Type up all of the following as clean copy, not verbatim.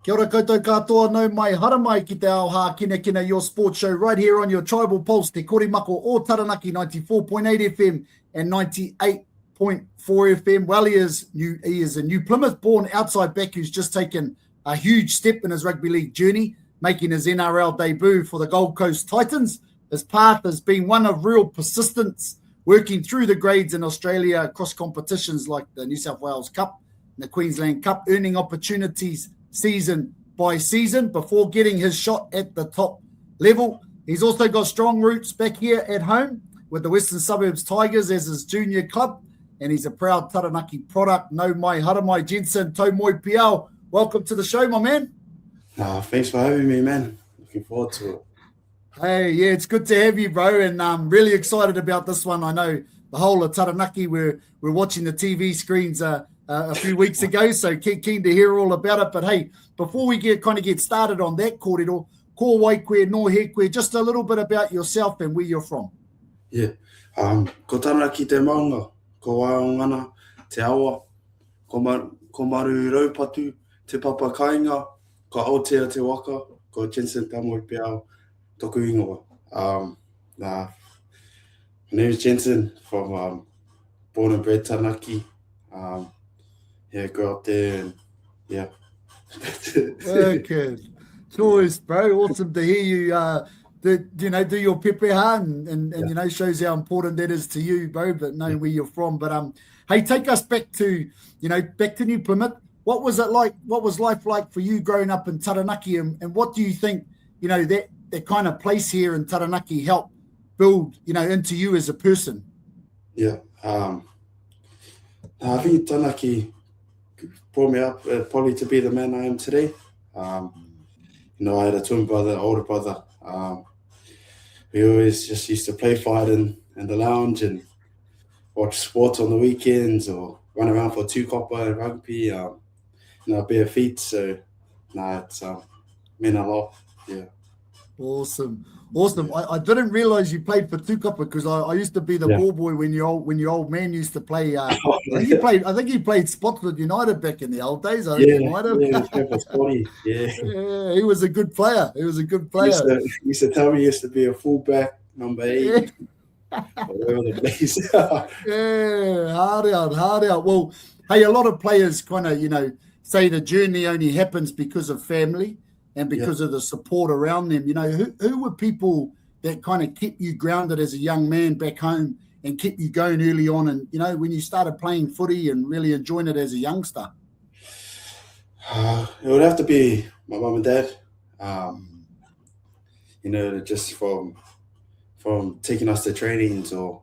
Kia ora koutou katoa, no mai haramai ki te ao Hākinakina, your sports show right here on your Tribal Pulse, te Korimako o Taranaki, 94.8 FM and 98.4 FM. Well, he is a new Plymouth-born outside back who's just taken a huge step in his rugby league journey, making his NRL debut for the Gold Coast Titans. His path has been one of real persistence, working through the grades in Australia across competitions like the New South Wales Cup and the Queensland Cup, earning opportunities season by season before getting his shot at the top level. He's also got strong roots back here at home with the Western Suburbs Tigers as his junior club, and he's a proud Taranaki product. No mai haramai, Jensen Taumoepeau. Welcome to the show, my man. Thanks for having me, man. Looking forward to it. Hey, yeah, it's good to have you, bro, and I'm really excited about this one. I know the whole of Taranaki, we're watching the TV screens a few weeks ago, so keen to hear all about it. But hey, before we get started on that, kōrero, ko waikwe no he koe, just a little bit about yourself and where you're from. Yeah, ko Taranaki te maunga, ko Waiongana, te awa, ko maru raupatu, te papa kainga, ko Aotea te waka, ko Jensen Taumoepeau, toku ingoa. My name is Jensen, from born and bred Taranaki. Yeah, grew up there, and yeah. Okay, choice, bro. Awesome to hear you. Do your pepeha and shows how important that is to you, bro. But knowing where you're from, but hey, take us back to New Plymouth. What was it like? What was life like for you growing up in Taranaki, and what do you think that kind of place here in Taranaki helped build into you as a person? Yeah, I think Taranaki brought me up probably to be the man I am today. I had a twin brother, older brother. We always just used to play fight in the lounge and watch sports on the weekends or run around for two copper and rugby, bare feet. So, it's meant a lot. Yeah. Awesome. I didn't realize you played for Tukapa because I used to be the ball boy when your old man used to play. I think he played Spotswood United back in the old days. Yeah, he was a good player. He used to tell me he used to be a fullback, number 8. Whatever the place. hard out. Well, hey, a lot of players kind of say the journey only happens because of family and because of the support around them. Who were people that kind of kept you grounded as a young man back home and kept you going early on, and when you started playing footy and really enjoying it as a youngster? It would have to be my mum and dad. Just from taking us to trainings or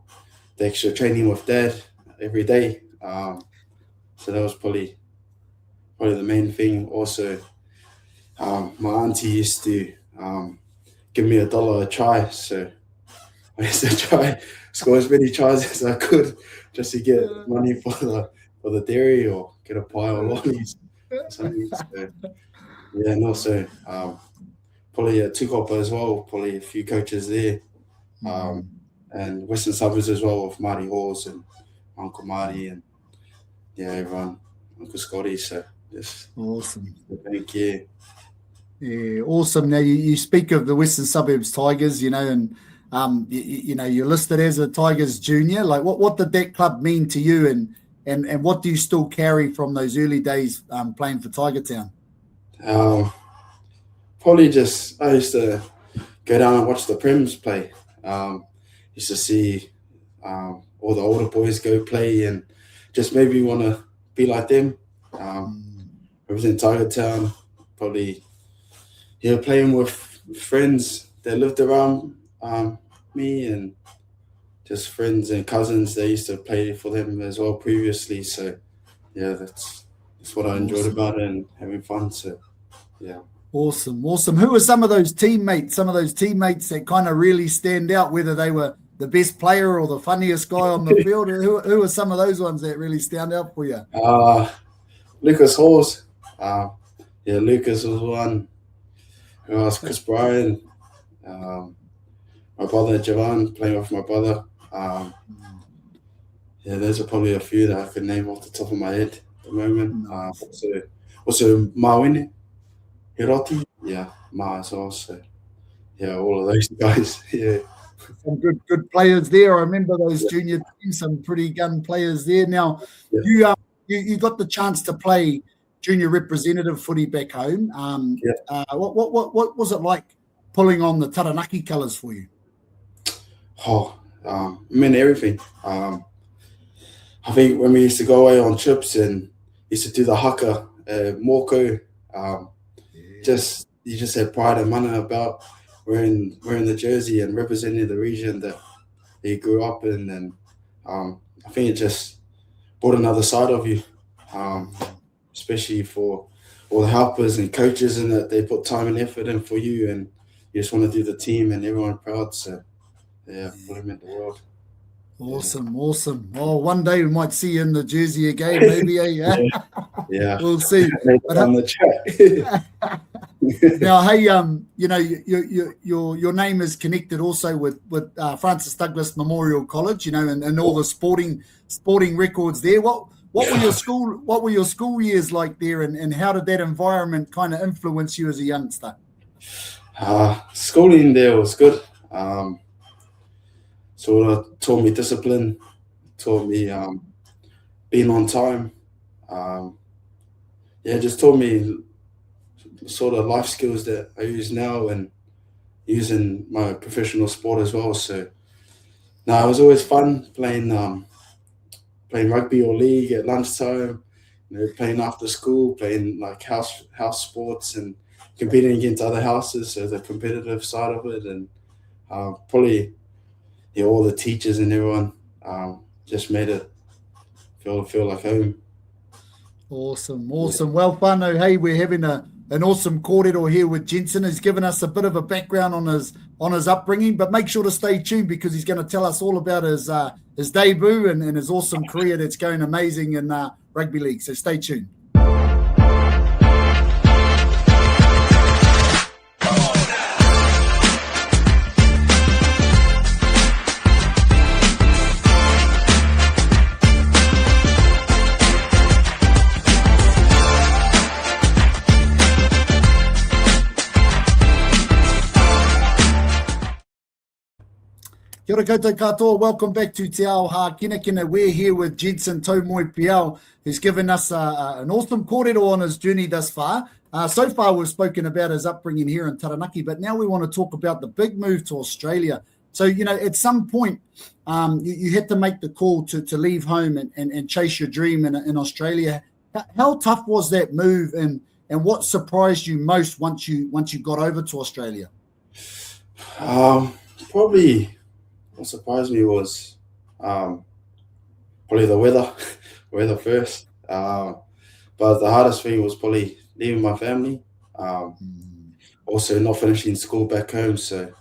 the extra training with dad every day. So that was probably the main thing. Also, my auntie used to give me $1 a try, so I used to try score as many tries as I could just to get money for the dairy or get a pie or lollies or something. So, yeah, and also probably a Tukapa as well, probably a few coaches there, and Western Suburbs as well with Marty Halls and Uncle Marty and everyone, Uncle Scotty. So just awesome. Thank you. Yeah, awesome. Now you speak of the Western Suburbs Tigers, and you're listed as a Tigers junior. Like, what did that club mean to you, and what do you still carry from those early days playing for Tiger Town? Probably just I used to go down and watch the Prems play. Used to see all the older boys go play and just made me want to be like them. Represent Tiger Town, probably. Playing with friends that lived around me and just friends and cousins that used to play for them as well previously. So, that's what I enjoyed about it and having fun. So, yeah. Awesome. Who are some of those teammates that kind of really stand out, whether they were the best player or the funniest guy on the field? Who are some of those ones that really stand out for you? Lucas Halls. Lucas was one. Chris Bryan, my brother Javan, playing with my brother. Those are probably a few that I could name off the top of my head at the moment. Also Mawini, Hiroti, yeah, Ma as well. So yeah, all of those guys. Yeah. Some good players there. I remember those Yeah. junior teams, some pretty gun players there. Now, Yeah. you got the chance to play junior representative footy back home. What was it like pulling on the Taranaki colours for you? Oh, it meant everything. I think when we used to go away on trips and used to do the haka, moko, you just had pride and mana about wearing the jersey and representing the region that you grew up in, and I think it just brought another side of you, especially for all the helpers and coaches, and that they put time and effort in for you, and you just want to do the team and everyone proud. So yeah, what it meant the world. Awesome. Oh, one day we might see you in the jersey again, maybe. Yeah. We'll see. On the chat. Now, hey, your name is connected also with Francis Douglas Memorial College, and all the sporting records there. What were your school years like there, and how did that environment kind of influence you as a youngster? Schooling there was good. Sort of taught me discipline, taught me being on time. Just taught me sort of life skills that I use now and use in my professional sport as well. So it was always fun playing rugby or league at lunchtime, playing after school, playing like house sports and competing against other houses, so the competitive side of it, and probably all the teachers and everyone just made it feel like home. Awesome. Well, whānau, hey, we're having an awesome kōrero here with Jensen. He's given us a bit of a background on his upbringing, but make sure to stay tuned because he's going to tell us all about his debut and his awesome career that's going amazing in rugby league. So stay tuned. Kia ora koutou katoa. Welcome back to Te Ao Hākinakina. We're here with Jensen Taumoepeau, who's given us an awesome kōrero on his journey thus far. So far, we've spoken about his upbringing here in Taranaki, but now we want to talk about the big move to Australia. So, at some point, you had to make the call to leave home and chase your dream in Australia. How tough was that move, and what surprised you most once you got over to Australia? Probably what surprised me was probably the weather first. But the hardest thing was probably leaving my family. Also not finishing school back home. So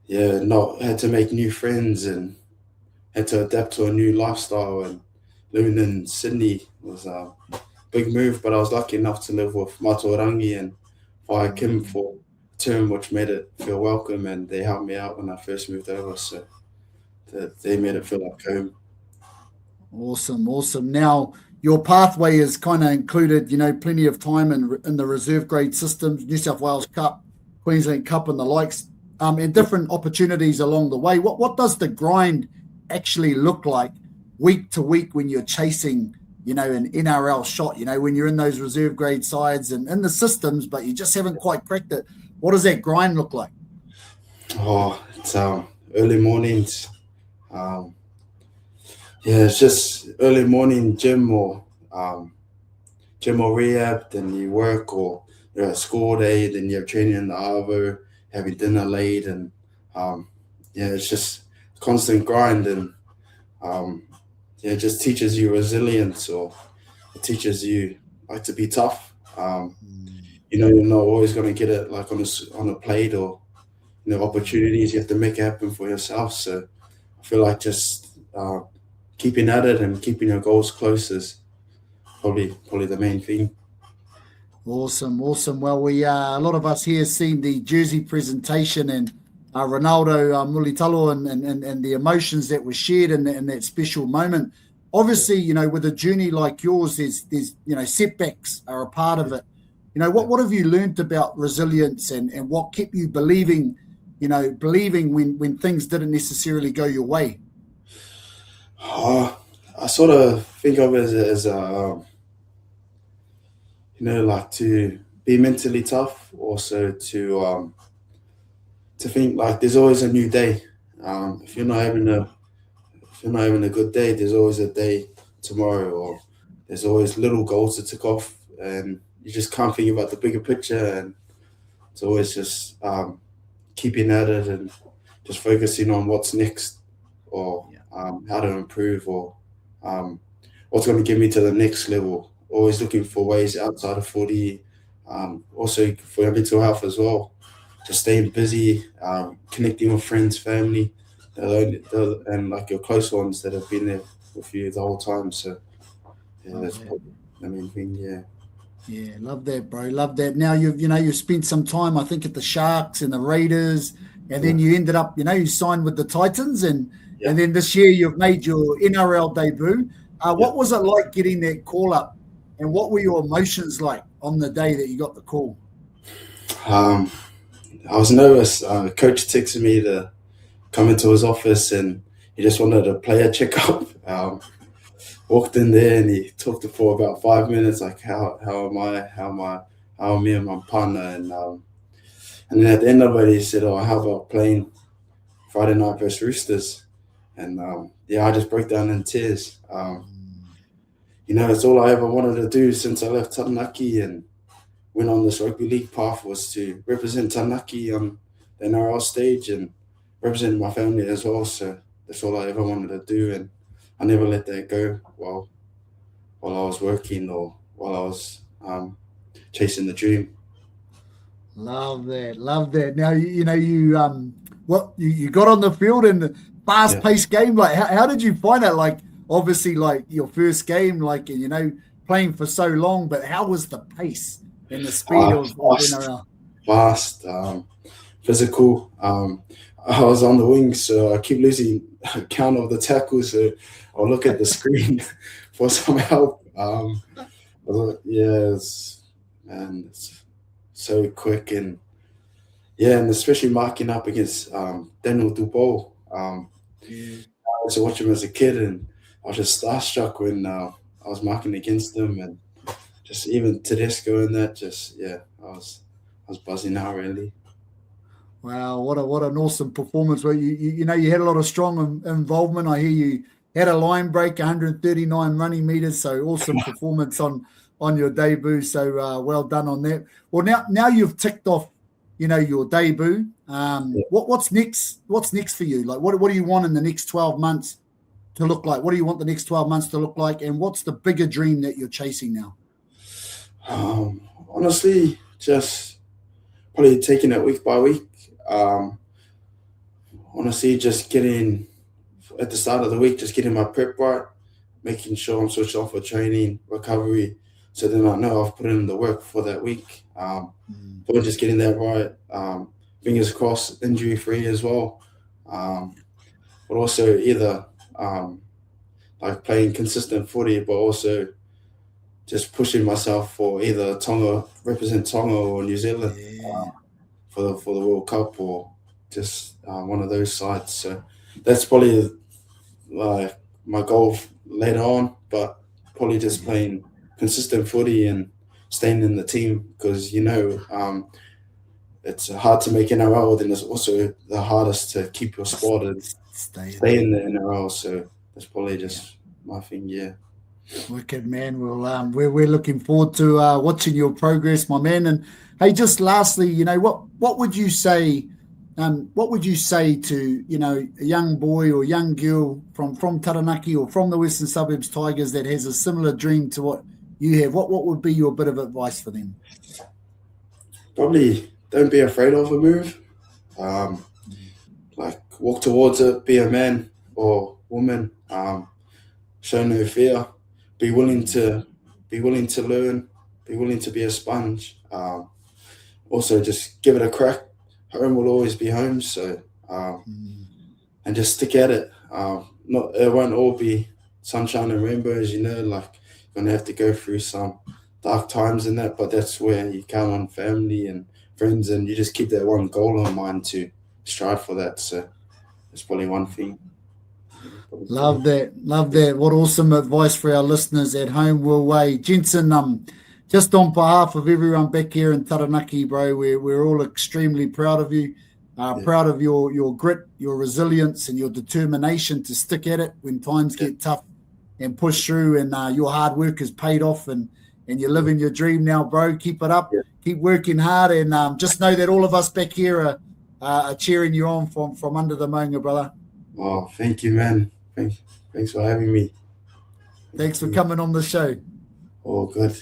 had to make new friends and had to adapt to a new lifestyle, and living in Sydney was a big move, but I was lucky enough to live with Matorangi and Whai Kim for term, which made it feel welcome, and they helped me out when I first moved over, so they made it feel like home. Awesome. Now, your pathway is kind of included, plenty of time in the reserve grade systems, New South Wales Cup, Queensland Cup, and the likes, and different opportunities along the way. What does the grind actually look like week to week when you're chasing, an NRL shot, when you're in those reserve grade sides and in the systems, but you just haven't quite cracked it? What does that grind look like? It's early mornings. It's just early morning gym or rehab, then you work, or you're at school day, then you're training in the arvo, having dinner late, and it's just constant grind, and it just teaches you resilience, or it teaches you like to be tough. You're not always going to get it like on a plate, or opportunities. You have to make it happen for yourself. So I feel like just keeping at it and keeping your goals close is probably the main thing. Awesome. Well, we a lot of us here seen the jersey presentation and Ronaldo Mulitalo and the emotions that were shared in that special moment. Obviously, with a journey like yours, there's setbacks are a part of it. What have you learned about resilience and what kept you believing when things didn't necessarily go your way? I sort of think of it as like to be mentally tough, also to think like there's always a new day. If you're not having a good day, there's always a day tomorrow, or there's always little goals to tick off, and you just can't think about the bigger picture. And it's always just keeping at it and just focusing on what's next, or how to improve, or what's going to get me to the next level. Always looking for ways outside of footy, also for your mental health as well. Just staying busy, connecting with friends, family, and like your close ones that have been there with you the whole time. So that's probably the main thing. Yeah. Yeah, love that, bro. Love that. Now you've spent some time, I think, at the Sharks and the Raiders, and then you ended up, you signed with the Titans, and then this year you've made your NRL debut. What was it like getting that call up, and what were your emotions like on the day that you got the call? I was nervous. Coach texted me to come into his office, and he just wanted a player checkup. Walked in there and he talked for about 5 minutes, like how are me and my partner, and then at the end of it he said, "Oh, how about playing Friday night versus Roosters?" And I just broke down in tears. It's all I ever wanted to do since I left Taranaki and went on this rugby league path, was to represent Taranaki on the NRL stage and represent my family as well. So that's all I ever wanted to do, and I never let that go while I was working or while I was chasing the dream. Love that, love that. Now you got on the field in the fast-paced game. Like, how did you find that? Like, obviously, like your first game, like playing for so long, but how was the pace and the speed of NRL? Fast, physical. I was on the wing, so I keep losing count of the tackles. So I'll look at the screen for some help. It's so quick, and especially marking up against Jensen Taumoepeau. I used to watch him as a kid, and I was just starstruck when I was marking against him, and just even Tedesco and that. I was buzzing out really. Wow, what an awesome performance! Where you had a lot of strong involvement. I hear you had a line break, 139 running meters. So awesome performance on your debut. So well done on that. Well, now you've ticked off, your debut. What's next? What's next for you? Like, what do you want in the next 12 months to look like? What do you want the next 12 months to look like? And what's the bigger dream that you're chasing now? Honestly, just probably taking it week by week. Honestly, just getting at the start of the week, just getting my prep right, making sure I'm switched on for training, recovery, so then I know I've put in the work for that week. But just getting that right. Fingers crossed, injury free as well. But also either like playing consistent footy, but also just pushing myself for either represent Tonga or New Zealand for the World Cup, or just one of those sides. So that's probably like my goal later on, but probably just playing consistent footy and staying in the team, because it's hard to make NRL, then it's also the hardest to keep your spot and stay in the NRL. So that's probably just my thing. Wicked, man. Well, we're looking forward to watching your progress, my man. And hey, just lastly, what would you say? What would you say to a young boy or young girl from Taranaki or from the Western Suburbs Tigers that has a similar dream to what you have? What would be your bit of advice for them? Probably don't be afraid of a move. Like, walk towards it. Be a man or woman. Show no fear. Be willing to learn. Be willing to be a sponge. Also, just give it a crack. Home will always be home. So, and just stick at it. It won't all be sunshine and rainbows. Like, you're gonna have to go through some dark times and that, but that's where you count on family and friends, and you just keep that one goal in mind to strive for that. So that's probably one thing. Love that. What awesome advice for our listeners at home. Will Jensen, just on behalf of everyone back here in Taranaki, bro, we're all extremely proud of you. Proud of your grit, your resilience, and your determination to stick at it when times get tough and push through. And your hard work has paid off, and you're living your dream now, bro. Keep it up. Keep working hard, and just know that all of us back here are cheering you on from under the maunga, brother. Oh, thank you, man. Thanks for having me. Thanks for coming on the show. Oh, good.